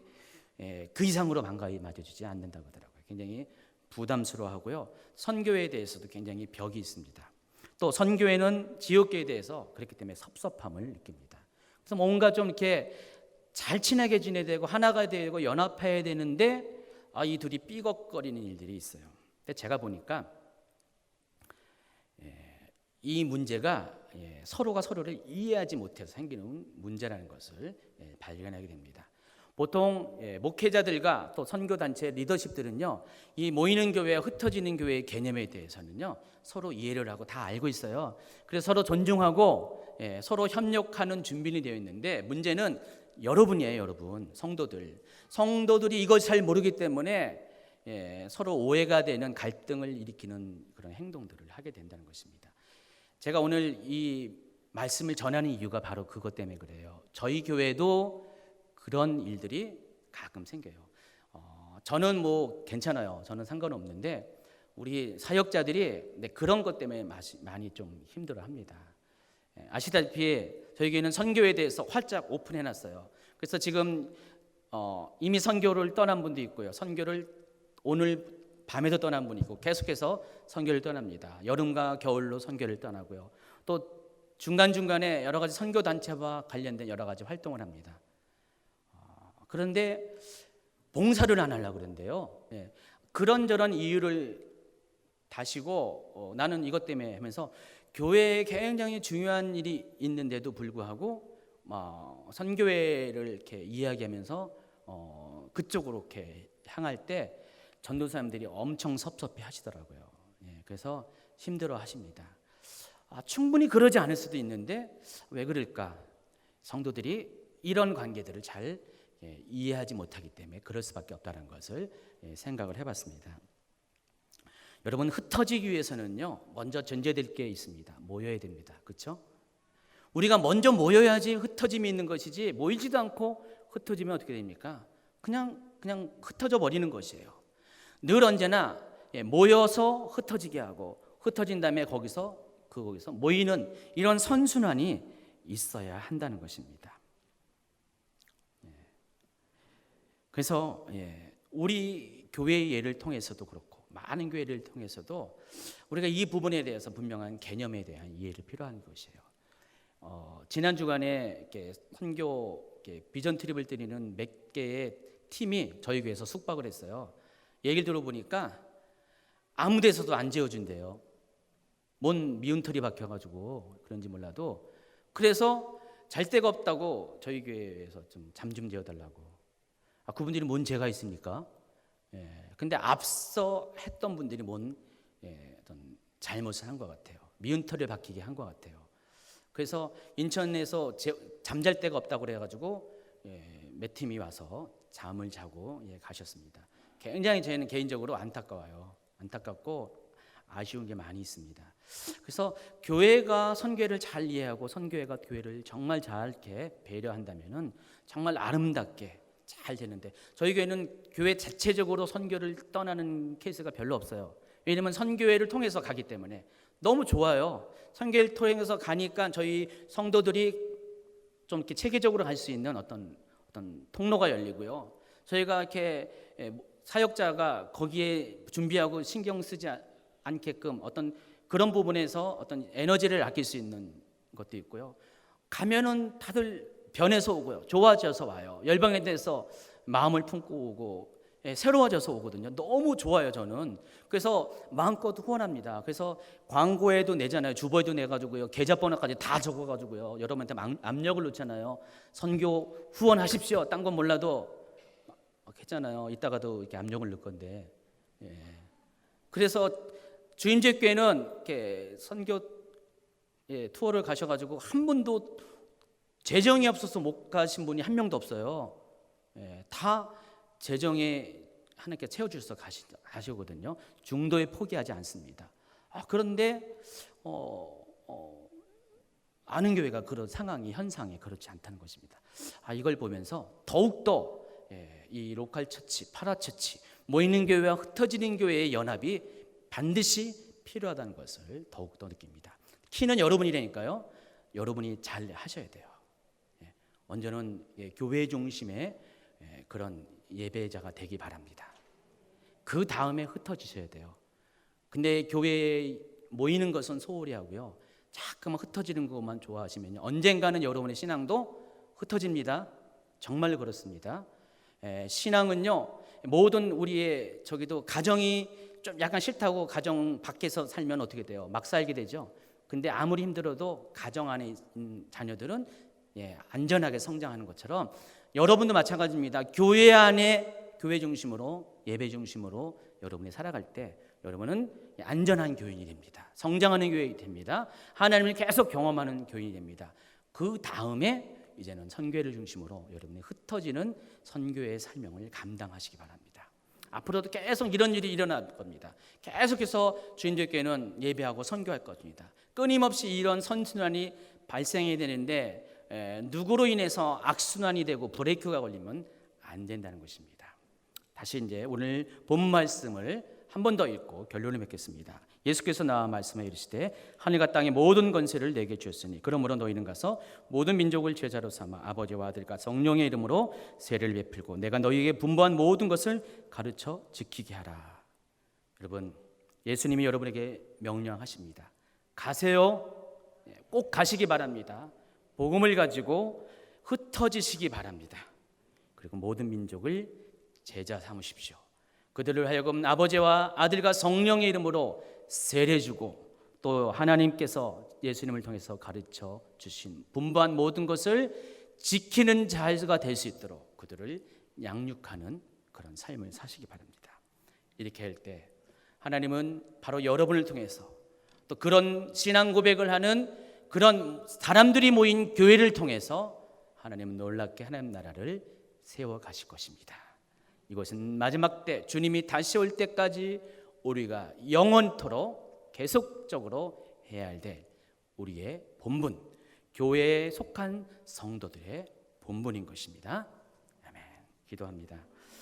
그 이상으로 반가이 맞아주지 않는다고 하더라고요. 굉장히 부담스러워하고요. 선교회에 대해서도 굉장히 벽이 있습니다. 또 선교회는 지역교회에 대해서 그렇기 때문에 섭섭함을 느낍니다. 그래서 뭔가 좀 이렇게 잘 친하게 지내야 되고 하나가 되고 연합해야 되는데 이 둘이 삐걱거리는 일들이 있어요. 근데 제가 보니까 이 문제가 서로가 서로를 이해하지 못해서 생기는 문제라는 것을 발견하게 됩니다. 보통 목회자들과 또 선교단체 리더십들은요, 이 모이는 교회와 흩어지는 교회의 개념에 대해서는요 서로 이해를 하고 다 알고 있어요. 그래서 서로 존중하고 서로 협력하는 준비는 되어 있는데, 문제는 여러분이에요. 여러분, 성도들이 이걸 잘 모르기 때문에 서로 오해가 되는, 갈등을 일으키는 그런 행동들을 하게 된다는 것입니다. 제가 오늘 이 말씀을 전하는 이유가 바로 그것 때문에 그래요. 저희 교회도 그런 일들이 가끔 생겨요. 저는 뭐 괜찮아요. 저는 상관없는데 우리 사역자들이 그런 것 때문에 많이 좀 힘들어합니다. 아시다시피 저희 교회는 선교에 대해서 활짝 오픈해놨어요. 그래서 지금 이미 선교를 떠난 분도 있고요. 선교를 오늘 밤에도 떠난 분이 있고 계속해서 선교를 떠납니다. 여름과 겨울로 선교를 떠나고요. 또 중간중간에 여러 가지 선교 단체와 관련된 여러 가지 활동을 합니다. 그런데 봉사를 안 하려고 그러는데요. 그런저런 이유를 다시고 나는 이것 때문에 하면서 교회에 굉장히 중요한 일이 있는데도 불구하고 선교회를 이렇게 이야기하면서 그쪽으로 이렇게 향할 때 전도사님들이 엄청 섭섭해 하시더라고요. 그래서 힘들어 하십니다. 충분히 그러지 않을 수도 있는데 왜 그럴까? 성도들이 이런 관계들을 잘 이해하지 못하기 때문에 그럴 수밖에 없다는 것을 생각을 해봤습니다. 여러분, 흩어지기 위해서는요 먼저 전제될 게 있습니다. 모여야 됩니다. 그렇죠? 우리가 먼저 모여야지 흩어짐이 있는 것이지 모이지도 않고 흩어지면 어떻게 됩니까? 그냥 흩어져 버리는 것이에요. 늘 언제나 모여서 흩어지게 하고 흩어진 다음에 거기서 모이는 이런 선순환이 있어야 한다는 것입니다. 그래서 우리 교회의 예를 통해서도 그렇고 많은 교회를 통해서도 우리가 이 부분에 대해서 분명한 개념에 대한 이해를 필요한 것이에요. 지난 주간에 이렇게 선교 비전 트립을 드리는 몇 개의 팀이 저희 교회에서 숙박을 했어요. 얘기를 들어보니까 아무 데서도 안 재워준대요. 뭔 미운 털이 박혀가지고 그런지 몰라도 그래서 잘 데가 없다고 저희 교회에서 좀 잠 좀 재워달라고. 그분들이 뭔 죄가 있습니까? 근데 앞서 했던 분들이 뭔 어떤 잘못을 한 것 같아요. 미운 털을 박히게 한 것 같아요. 그래서 인천에서 잠잘 데가 없다고 그래가지고 몇 팀이 와서 잠을 자고 가셨습니다. 굉장히 저희는 개인적으로 안타깝고 아쉬운 게 많이 있습니다. 그래서 교회가 선교회를 잘 이해하고 선교회가 교회를 정말 잘 이렇게 배려한다면은 정말 아름답게 잘 되는데 저희 교회는 교회 자체적으로 선교를 떠나는 케이스가 별로 없어요. 왜냐하면 선교회를 통해서 가기 때문에 너무 좋아요. 선교회를 통해서 가니까 저희 성도들이 좀 이렇게 체계적으로 갈 수 있는 어떤 통로가 열리고요. 저희가 이렇게 사역자가 거기에 준비하고 신경 쓰지 않게끔 어떤 그런 부분에서 어떤 에너지를 아낄 수 있는 것도 있고요. 가면은 다들 변해서 오고요. 좋아져서 와요. 열방에 대해서 마음을 품고 오고 새로워져서 오거든요. 너무 좋아요, 저는. 그래서 마음껏 후원합니다. 그래서 광고에도 내잖아요. 주보에도 내가지고요. 계좌번호까지 다 적어가지고요. 여러분한테 압력을 넣잖아요. 선교 후원하십시오. 딴 건 몰라도 했잖아요. 이따가도 이렇게 압력을 넣을 건데. 그래서 주임제 교회는 이렇게 선교 투어를 가셔가지고 한 분도 재정이 없어서 못 가신 분이 한 명도 없어요. 다 재정에 하나님께 채워주셔서 가시거든요. 중도에 포기하지 않습니다. 그런데 아는 교회가 그런 상황이 현상이 그렇지 않다는 것입니다. 이걸 보면서 더욱더 이 로컬 처치, 파라처치, 모이는 교회와 흩어지는 교회의 연합이 반드시 필요하다는 것을 더욱더 느낍니다. 키는 여러분이라니까요. 여러분이 잘 하셔야 돼요. 언제는 교회 중심의 그런 예배자가 되기 바랍니다. 그 다음에 흩어지셔야 돼요. 근데 교회에 모이는 것은 소홀히 하고요. 자꾸만 흩어지는 것만 좋아하시면 언젠가는 여러분의 신앙도 흩어집니다. 정말 그렇습니다. 신앙은요, 모든 우리의 저기도 가정이 좀 약간 싫다고 가정 밖에서 살면 어떻게 돼요? 막 살게 되죠. 근데 아무리 힘들어도 가정 안에 있는 자녀들은 안전하게 성장하는 것처럼 여러분도 마찬가지입니다. 교회 안에 교회 중심으로 예배 중심으로 여러분이 살아갈 때 여러분은 안전한 교인이 됩니다. 성장하는 교인이 됩니다. 하나님을 계속 경험하는 교인이 됩니다. 그 다음에 이제는 선교회를 중심으로 여러분이 흩어지는 선교회의 사명을 감당하시기 바랍니다. 앞으로도 계속 이런 일이 일어날 겁니다. 계속해서 주인들께는 예배하고 선교할 겁니다. 끊임없이 이런 선순환이 발생해야 되는데 누구로 인해서 악순환이 되고 브레이크가 걸리면 안 된다는 것입니다. 다시 이제 오늘 본 말씀을 한 번 더 읽고 결론을 맺겠습니다. 예수께서 나와 말씀하여 이르시되 하늘과 땅의 모든 권세를 내게 주었으니 그러므로 너희는 가서 모든 민족을 제자로 삼아 아버지와 아들과 성령의 이름으로 세례를 베풀고 내가 너희에게 분부한 모든 것을 가르쳐 지키게 하라. 여러분, 예수님이 여러분에게 명령하십니다. 가세요. 꼭 가시기 바랍니다. 복음을 가지고 흩어지시기 바랍니다. 그리고 모든 민족을 제자 삼으십시오. 그들을 하여금 아버지와 아들과 성령의 이름으로 세례 주고 또 하나님께서 예수님을 통해서 가르쳐 주신 분부한 모든 것을 지키는 자가 될 수 있도록 그들을 양육하는 그런 삶을 사시기 바랍니다. 이렇게 할 때 하나님은 바로 여러분을 통해서 또 그런 신앙 고백을 하는 그런 사람들이 모인 교회를 통해서 하나님은 놀랍게 하나님 나라를 세워 가실 것입니다. 이것은 마지막 때 주님이 다시 올 때까지 우리가 영원토록 계속적으로 해야 할 우리의 본분, 교회에 속한 성도들의 본분인 것입니다. 아멘. 기도합니다.